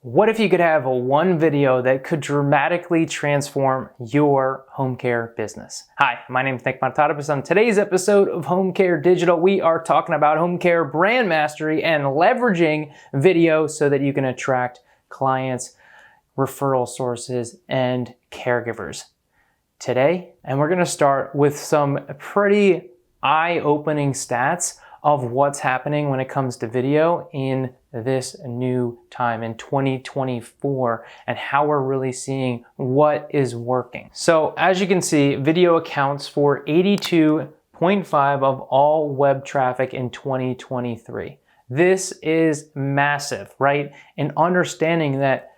What if you could have one video that could dramatically transform your home care business? Hi, my name is Bonitatibus. On today's episode of Home Care Digital, we are talking about home care brand mastery and leveraging video so that you can attract clients, referral sources, and caregivers today. And we're gonna start with some pretty eye-opening stats of what's happening when it comes to video in this new time in 2024 and how we're really seeing what is working. So as you can see, video accounts for 82.5% of all web traffic in 2023. This is massive, right? And understanding that,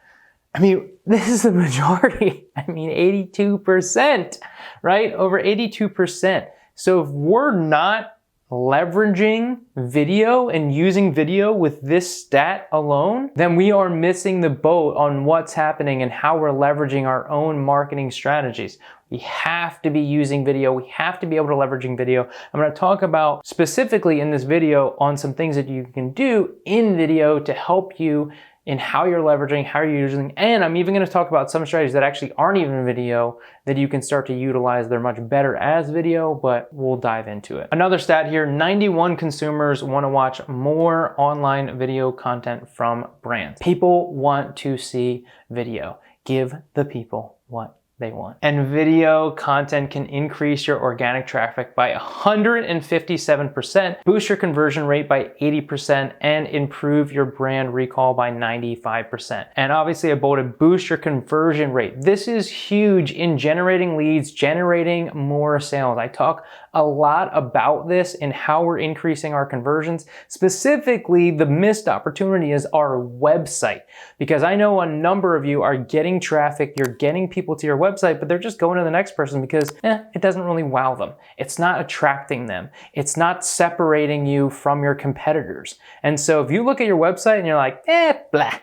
this is the majority. 82%, right? Over 82%. So if we're not leveraging video and using video with this stat alone, then we are missing the boat on what's happening and how we're leveraging our own marketing strategies. We have to be using video. We have to be able to leveraging video. I'm going to talk about specifically in this video on some things that you can do in video to help you in how you're leveraging, how you're using, and I'm even going to talk about some strategies that actually aren't even video that you can start to utilize. They're much better as video, but we'll dive into it. Another stat here, 91 consumers want to watch more online video content from brands. People want to see video. Give the people what they want. And video content can increase your organic traffic by 157%, boost your conversion rate by 80%, and improve your brand recall by 95%. And obviously I bolded boost your conversion rate. This is huge in generating leads, generating more sales. I talk a lot about this and how we're increasing our conversions. Specifically, the missed opportunity is our website, because I know a number of you are getting traffic, you're getting people to your website, but they're just going to the next person because it doesn't really wow them. It's not attracting them. It's not separating you from your competitors. And so if you look at your website and you're like, blah,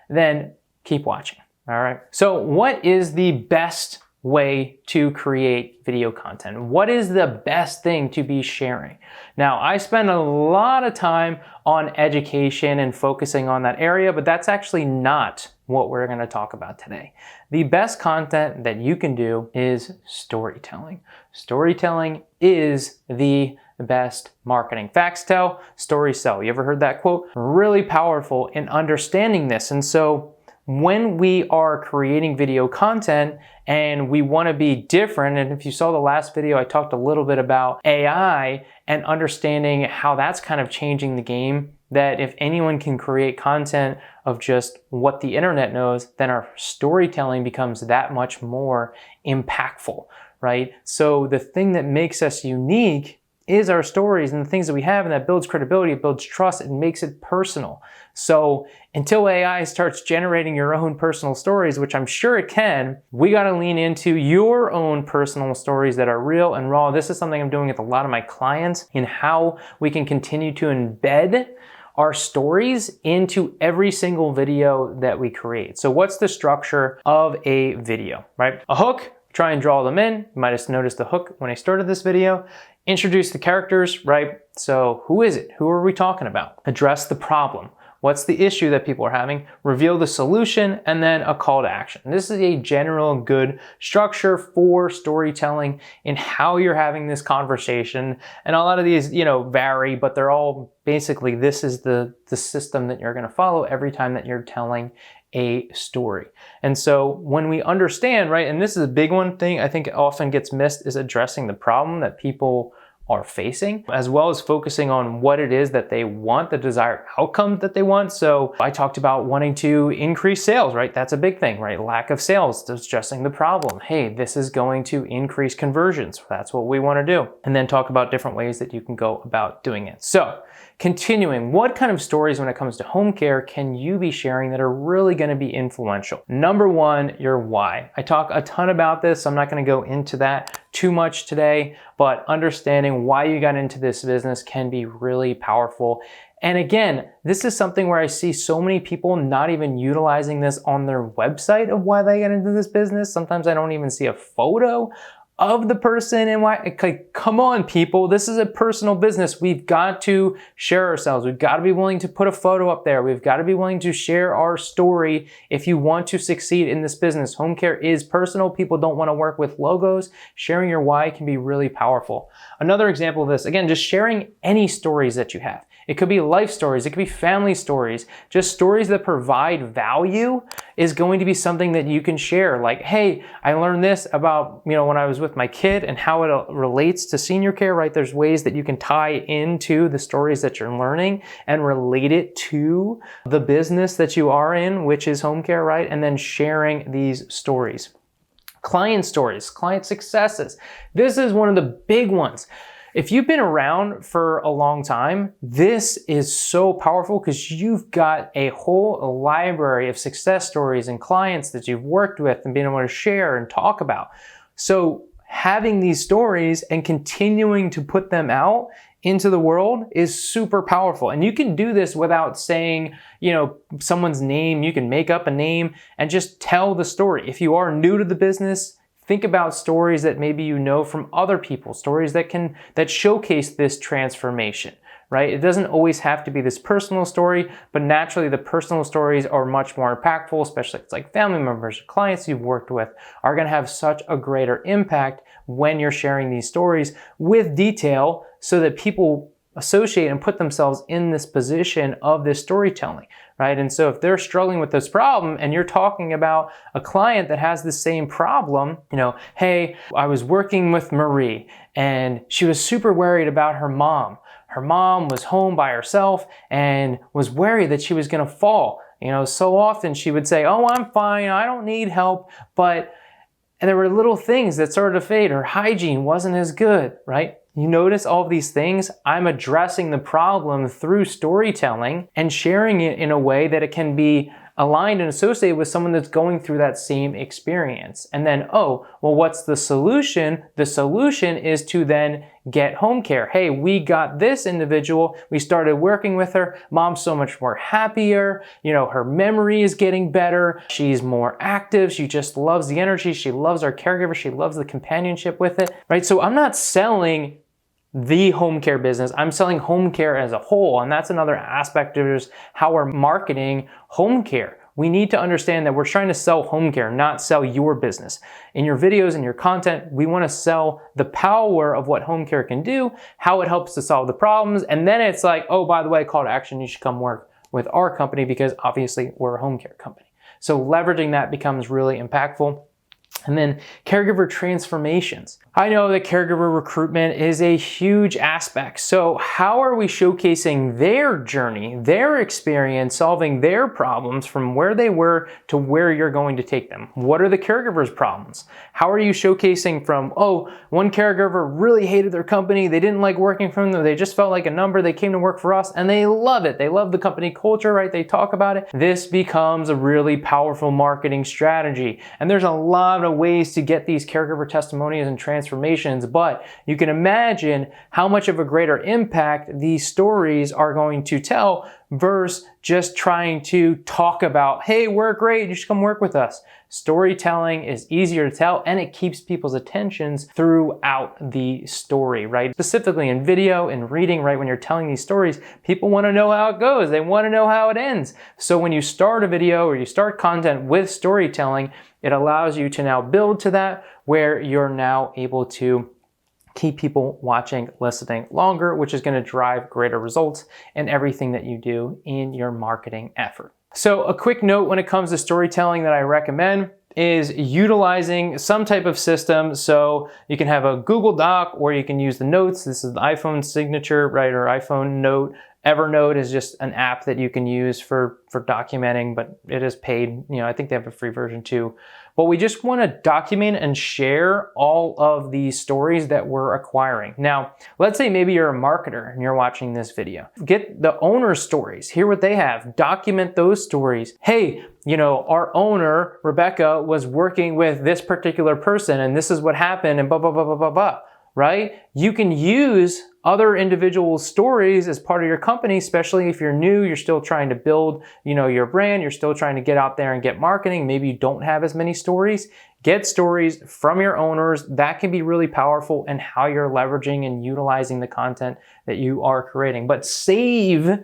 then keep watching, all right? So what is the best way to create video content? What is the best thing to be sharing? Now, I spend a lot of time on education and focusing on that area, but that's actually not what we're going to talk about today. The best content that you can do is storytelling. Storytelling is the best marketing. Facts tell, stories sell. You ever heard that quote? Really powerful in understanding this. And so when we are creating video content and we want to be different, and if you saw the last video, I talked a little bit about AI and understanding how that's kind of changing the game, that if anyone can create content of just what the internet knows, then our storytelling becomes that much more impactful, right? So the thing that makes us unique is our stories and the things that we have, and that builds credibility, it builds trust, it makes it personal. So until AI starts generating your own personal stories, which I'm sure it can, we gotta lean into your own personal stories that are real and raw. This is something I'm doing with a lot of my clients in how we can continue to embed our stories into every single video that we create. So what's the structure of a video, right? A hook, try and draw them in. You might have noticed the hook when I started this video. Introduce the characters, right? So who is it? Who are we talking about? Address the problem. What's the issue that people are having? Reveal the solution, and then a call to action. This is a general good structure for storytelling in how you're having this conversation. And a lot of these, vary, but they're all basically, this is the system that you're gonna follow every time that you're telling a story. And so when we understand, right, and this is a big one thing I think often gets missed, is addressing the problem that people are facing, as well as focusing on what it is that they want, the desired outcome that they want. So I talked about wanting to increase sales, right? That's a big thing, right? Lack of sales, addressing the problem. Hey, this is going to increase conversions. That's what we want to do. And then talk about different ways that you can go about doing it. So continuing, what kind of stories when it comes to home care can you be sharing that are really going to be influential? Number one, your why. I talk a ton about this, so I'm not going to go into that too much today, but understanding why you got into this business can be really powerful. And again, this is something where I see so many people not even utilizing this on their website of why they got into this business. Sometimes I don't even see a photo of the person and why. Like, come on, people. This is a personal business. We've got to share ourselves. We've got to be willing to put a photo up there. We've got to be willing to share our story if you want to succeed in this business. Home care is personal. People don't want to work with logos. Sharing your why can be really powerful. Another example of this, again, just sharing any stories that you have. It could be life stories, it could be family stories, just stories that provide value is going to be something that you can share. Like, hey, I learned this about, when I was with my kid and how it relates to senior care, right? There's ways that you can tie into the stories that you're learning and relate it to the business that you are in, which is home care, right? And then sharing these stories. Client stories, client successes. This is one of the big ones. If you've been around for a long time, this is so powerful because you've got a whole library of success stories and clients that you've worked with and being able to share and talk about. So having these stories and continuing to put them out into the world is super powerful. And you can do this without saying, someone's name. You can make up a name and just tell the story. If you are new to the business, think about stories that maybe you know from other people, stories that showcase this transformation, right? It doesn't always have to be this personal story, but naturally the personal stories are much more impactful, especially if it's like family members or clients you've worked with are gonna have such a greater impact when you're sharing these stories with detail so that people associate and put themselves in this position of this storytelling, right? And so if they're struggling with this problem and you're talking about a client that has the same problem, hey, I was working with Marie and she was super worried about her mom. Her mom was home by herself and was worried that she was gonna fall. So often she would say, oh, I'm fine, I don't need help, and there were little things that started to fade. Her hygiene wasn't as good, right? You notice all of these things? I'm addressing the problem through storytelling and sharing it in a way that it can be aligned and associated with someone that's going through that same experience. And then, what's the solution? The solution is to then get home care. Hey, we got this individual. We started working with her. Mom's so much more happier. Her memory is getting better. She's more active. She just loves the energy. She loves our caregiver. She loves the companionship with it, right? So I'm not selling the home care business. I'm selling home care as a whole. And that's another aspect of just how we're marketing home care. We need to understand that we're trying to sell home care, not sell your business. In your videos and your content, we want to sell the power of what home care can do, how it helps to solve the problems. And then it's like, oh, by the way, call to action, you should come work with our company because obviously we're a home care company. So leveraging that becomes really impactful. And then caregiver transformations. I know that caregiver recruitment is a huge aspect. So how are we showcasing their journey, their experience, solving their problems from where they were to where you're going to take them? What are the caregiver's problems? How are you showcasing from, one caregiver really hated their company, they didn't like working for them, they just felt like a number, they came to work for us and they love it. They love the company culture, right? They talk about it. This becomes a really powerful marketing strategy. And there's a lot of ways to get these caregiver testimonials and transformations, but you can imagine how much of a greater impact these stories are going to tell versus just trying to talk about, hey, we're great, you should come work with us. Storytelling is easier to tell and it keeps people's attentions throughout the story, right? Specifically in video and reading, right? When you're telling these stories, people want to know how it goes. They want to know how it ends. So when you start a video or you start content with storytelling, it allows you to now build to that where you're now able to keep people watching, listening longer, which is going to drive greater results in everything that you do in your marketing effort. So a quick note when it comes to storytelling that I recommend is utilizing some type of system. So you can have a Google Doc or you can use the notes. This is the iPhone signature, right? Or iPhone note. Evernote is just an app that you can use for documenting, but it is paid. I think they have a free version too. But we just want to document and share all of these stories that we're acquiring. Now, let's say maybe you're a marketer and you're watching this video. Get the owner's stories, hear what they have, document those stories. Hey, our owner, Rebecca, was working with this particular person and this is what happened and blah, blah, blah, blah, blah, blah. Right? You can use other individuals' stories as part of your company, especially if you're new, you're still trying to build, your brand, you're still trying to get out there and get marketing. Maybe you don't have as many stories. Get stories from your owners. That can be really powerful in how you're leveraging and utilizing the content that you are creating. But save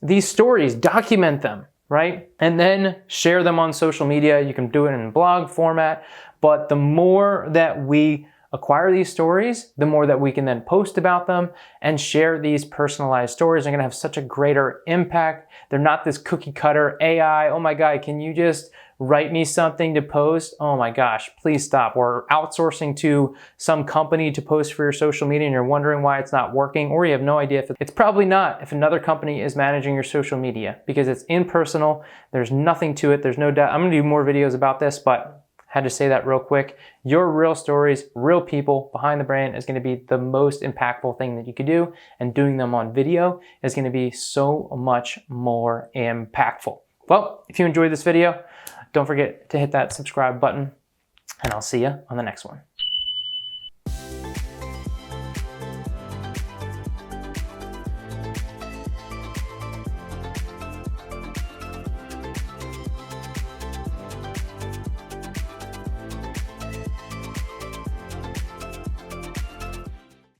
these stories, document them, right? And then share them on social media. You can do it in blog format, but the more that we acquire these stories, the more that we can then post about them and share these personalized stories. They're gonna have such a greater impact. They're not this cookie cutter AI, oh my God, can you just write me something to post? Oh my gosh, please stop. Or outsourcing to some company to post for your social media and you're wondering why it's not working, or you have no idea if it's probably not if another company is managing your social media, because it's impersonal. There's nothing to it. There's no doubt. I'm gonna do more videos about this, but had to say that real quick. Your real stories, real people behind the brand is going to be the most impactful thing that you could do, and doing them on video is going to be so much more impactful. Well, if you enjoyed this video, don't forget to hit that subscribe button, and I'll see you on the next one.